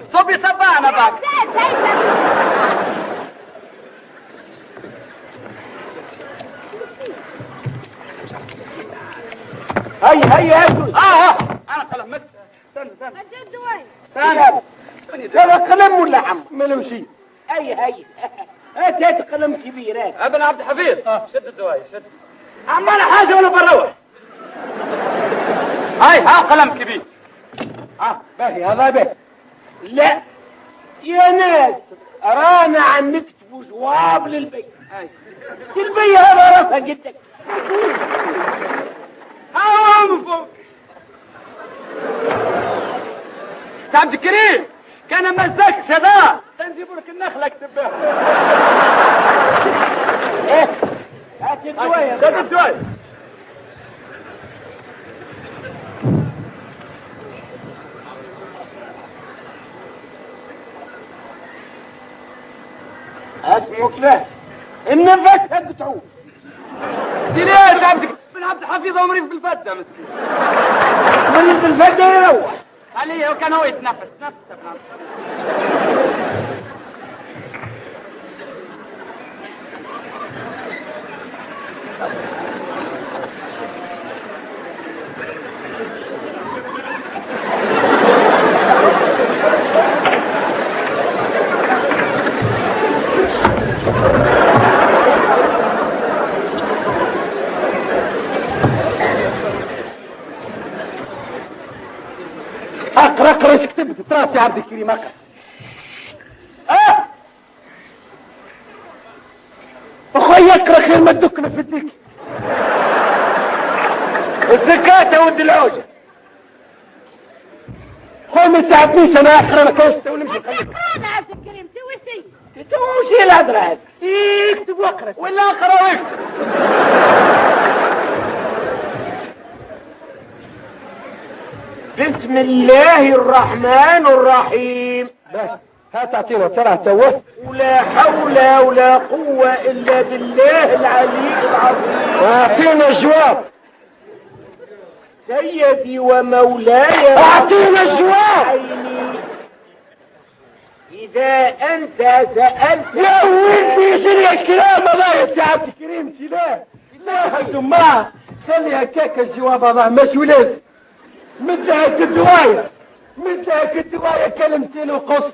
صبي صبانا بعد. هيا انا قلم. استنى مجد وين؟ استنى قلم ولا عم ملوشي. هيا هات قلم كبير. هات ابن عبد الحفيظ. شد الدواي شد. عم انا حاجه وانا بروح. ها قلم كبير. باهي هذا باهي. لا يا ناس رانا عم نكتبوا جواب للبي. البي هذا راسها جدك. من فوق. سعد الكريم كان مزاك شذا تنجيب لك النخله اكتب بها. هات الدوايه. شد الدوايه. اسمك له النفس هدتعو. سيدي يا سعد بن عبد الحفيظ هو مريض بالفتة مسكين. مريض بالفتة يروح عليه وكان هو يتنفس ابن عبد اقرا ايش كتبت تراس يا عبد الكريم. اقرا. اخوي اقرا خير ما تدكنا في الديك. الزكاة يا ولد العوجة. خوي ما تساعدنيش انا اقرا لك ايش ونمشي. اقرا عبد الكريم توسي الهدرة هذه. اكتب واقرا ولا اقرا واكتب. بسم الله الرحمن الرحيم. هات اعطينا ترى توه. ولا حول ولا قوة الا بالله العلي العظيم. اعطينا الجواب. سيدي ومولاي اعطينا الجواب. اذا انت سألت يا ولدي شنو الكلام هذا يا سعادة كريمتي؟ لا انتم ما خلي هكاك الجواب هذا ماشي لازم. مدهك الدواية كلمتين وقص.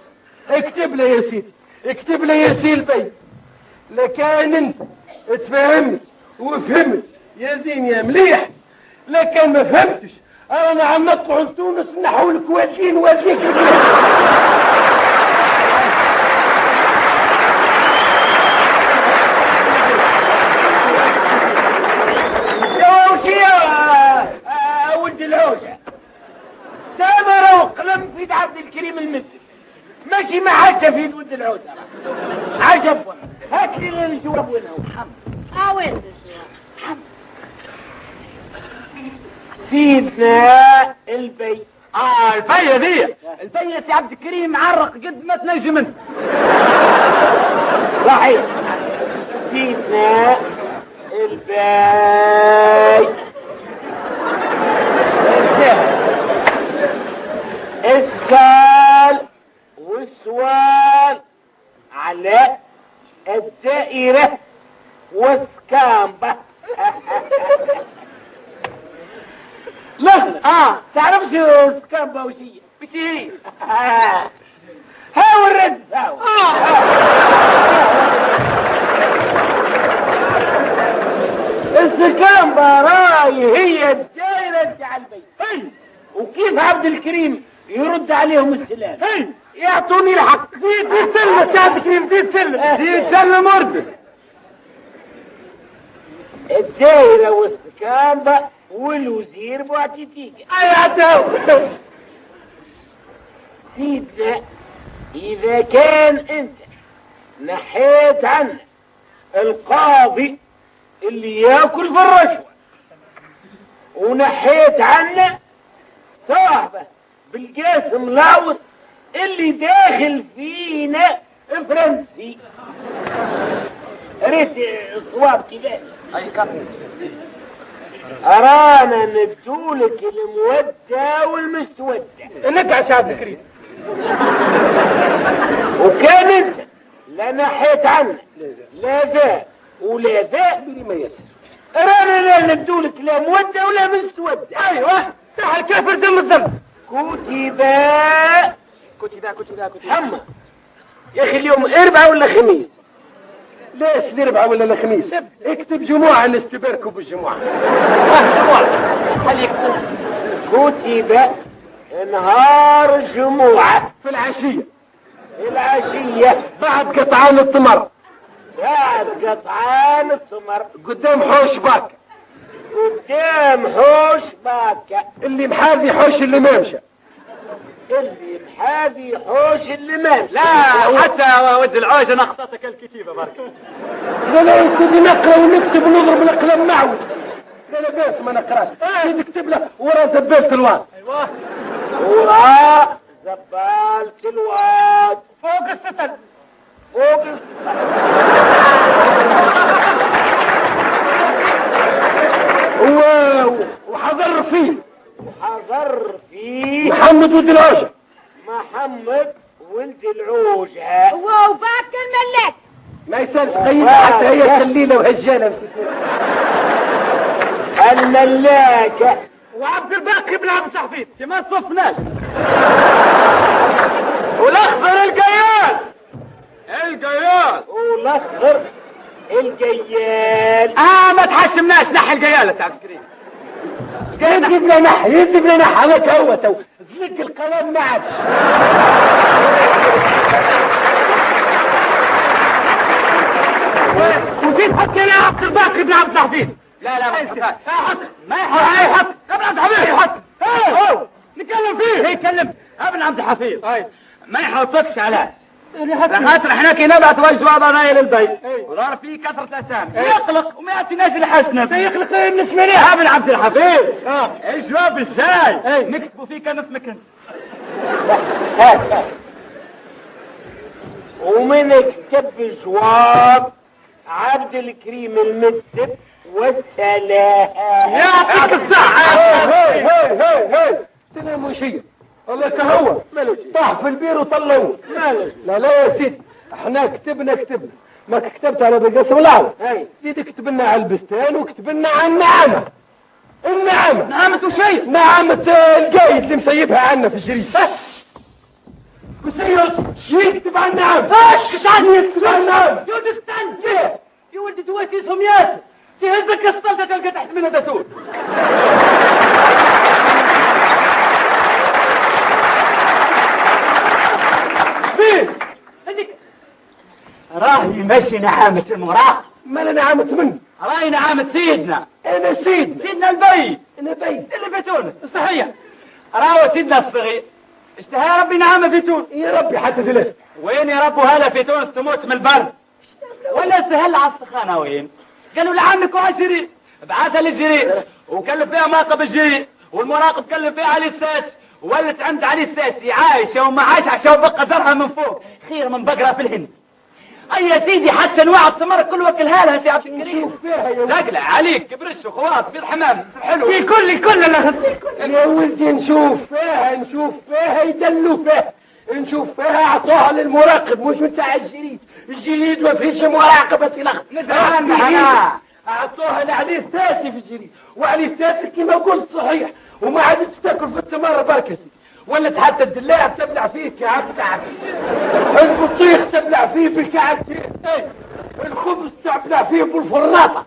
اكتب لي يا سيدي، اكتب لي يا سيدي البي. لكان انت تفهمت وفهمت يا زين يا مليح، لكن ما فهمتش انا عم نطلع لتونس نحولك والدين والديك. يا وشي يا ولد العوجة، تامر وقلم في يد عبد الكريم المدني، ماشي ما حاجة في يد ولد العوجة. عجب. هات لي الجواب. وين هو محمد؟ وين الجواب؟ محمد سيدنا البي. البي ذي البي يا سي عبد الكريم معرق قد ما تنجم انت. صحيح. سيدنا البي السال والسوال على الدائرة والسكامبة. لا تعرفش سكامبة وش هي؟ هاو الرد هاو. السكامبة راي هي الدائرة على البيت. وكيف عبد الكريم يرد عليهم السلام؟ يعطوني الحق. زيد سلم يا عبد الكريم، زيد سلم مردس. الدائرة والسكامبة والوزير بوعتيتيك. اياتو سيدنا، اذا كان انت نحيت عنه القاضي اللي ياكل في الرشوة، ونحيت عنه صاحبه بالقاسم لاوط اللي داخل فينا فرنسي، ريت الصواب كذا. ارانا ندولك المودة والمستودة. انك يا عبد الكريم وكان انت لا نحيت عنه لا ذا ولا ذا بلي ما يسر. رانا لا نبدو الكلام وده ولا مستود. ايوه تاع الكافر دم الذنب. كتبا حما يا اخي اليوم اربعة ولا خميس؟ ليش الاربعاء ولا الخميس؟ اكتب جمعة نستبركوا بالجمعة. هل يكتب كتب نهار الجمعة في العشية بعد قطعان التمر قدام حوش باكا اللي محاذي حوش اللي ما مشى. اللي محاذي حوش اللي ما مشى. لا حتى ود العوج انا اخطأتك الكتيبة برك. لا يا سيدي نقرا ونكتب ونضرب القلم معوج. لا بس ما نقراش. سيدي اكتب له ورا زبالة الواد. ايوه ورا زبالة الواد فوق الستر. وحضر فيه محمد ولد العوجة. وباك الملاك ما يسالش قيمة حتى هي خلينا وهجانة مسكينة. الملاكة وعبد الباقي بن عبد الحفيظ ما تصفناش. والاخضر القيال والاخضر القيال. ما تحشمناش نحي القيال يا سعد الكريم. يسيب لنا نحي هذاك هو تو زلق القلم ما عادش. وزيد حط لنا عبد الباقي بن عبد الحفيظ. لا ما يحط ابن عبد الحفيظ يحط. نتكلم فيه يكلم ابن عبد الحفيظ. ما يحطكش علاش؟ خاطر احنا كي نبعث وجواب راي للبيت ودار فيه كثرة اسامي يقلق وما يعطيناش الحسنة. سيقلق بالنسبة ليه ابن عبد الحفيظ. الجواب الجاي نكتبوا فيه كان اسمك انت. ومن كتب جواب عبد الكريم المكتب والسلام. يعطيك الصحة. سلام وشيء الله كهو طاح في البير وطلعوه. لا يا سيدي احنا كتبنا ما كتبت على بالقسم الاعور. سيدي كتب لنا على البستان وكتب لنا على النعمة. نعمة وشيء نعمة القايد اللي مسيبها عنا في الجريد. بسيط يكتب عن النعمة. يكتب عن النعمة. يا ولد استنى يا ولد تواسيسهم ياسر تهزك السلطة تلقى تحت منها دسوس. راهي ماشي نعامة المراق. ما انا نعامة منه. راهي نعامة سيدنا. انا سيدنا البي. انا بيت اللي في تونس صحيح. راهو سيدنا الصغير اشتهى ربي نعامة في تونس. يا ربي حتى ثلاثة. وين يا رب هلا في تونس تموت من البرد ولا سهل على السخانة. وين قالوا لعمك وعشريت بعثها للجريد وكلف فيها مراقب الجريد والمراقب كلف فيها علي الساس ولت عند علي الساسي عايشة وما عايش عشان بقى درها من فوق خير من بقرة في الهند. اي يا سيدي حتى انواع الثمر كل وكلها لها سي عبد الكريم. نشوف فيها يا زقلة عليك برش وخواط بيض حمام حلو في كل يا ولدي نشوف فيها يدلوا فيها. نشوف فيها اعطوها للمراقب مش بتاع الجريد ما فيش مراقب بس يلخبط. نتفاهم انا اعطوها لعلي الساسي في الجريد وعلي الساسي كما قلت صحيح وما عادتش تاكل في التمر بركسي ولت حتى الدلاع تبلع فيه كعبتك. البطيخ تبلع فيه بكعبتين. الخبز تبلع فيه بالفراطة.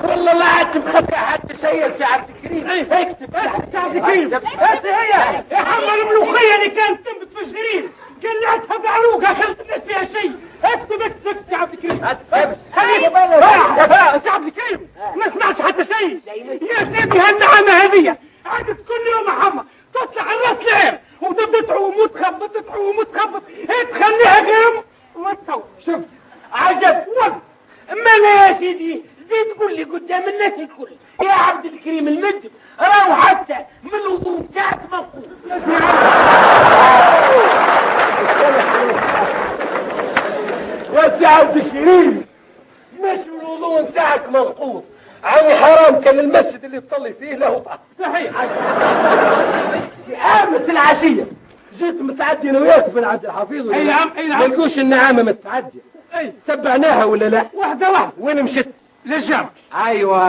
والله لا عاد مخبي حتى شيء يا عبد الكريم. اكتب عبد الكريم. هي يا حمر الملوخية اللي كانت تنبت في الجريد قلعتها بعروقها خلت الناس فيها شيء. اكتب يا عبد الكريم. يا عبد الكريم ما سمعش حتى شيء. يا سيدي هالنعمة هذه عادت كل يوم يا حمر تطلع الراس العين وتبدا تعوم وتخبط تخليها غير وما تصور. شفت عجب والله. اما انا يا سيدي زيد قول لي قدام الناس الكل يا عبد الكريم المجد راهو حتى من الوضوء بتاعك منقوص. يا سي عبد الكريم مش من الوضوء بتاعك منقوص يعني حرام كان المسجد اللي تصلي فيه له طعم. صحيح امس العشية جيت متعدي انا وياك بن عبد الحفيظ ولا اي لا؟ نعم اي ما نعم. لقوش النعامه متعديه. اي تبعناها ولا لا؟ واحده واحده وين مشت؟ للجامع. ايوه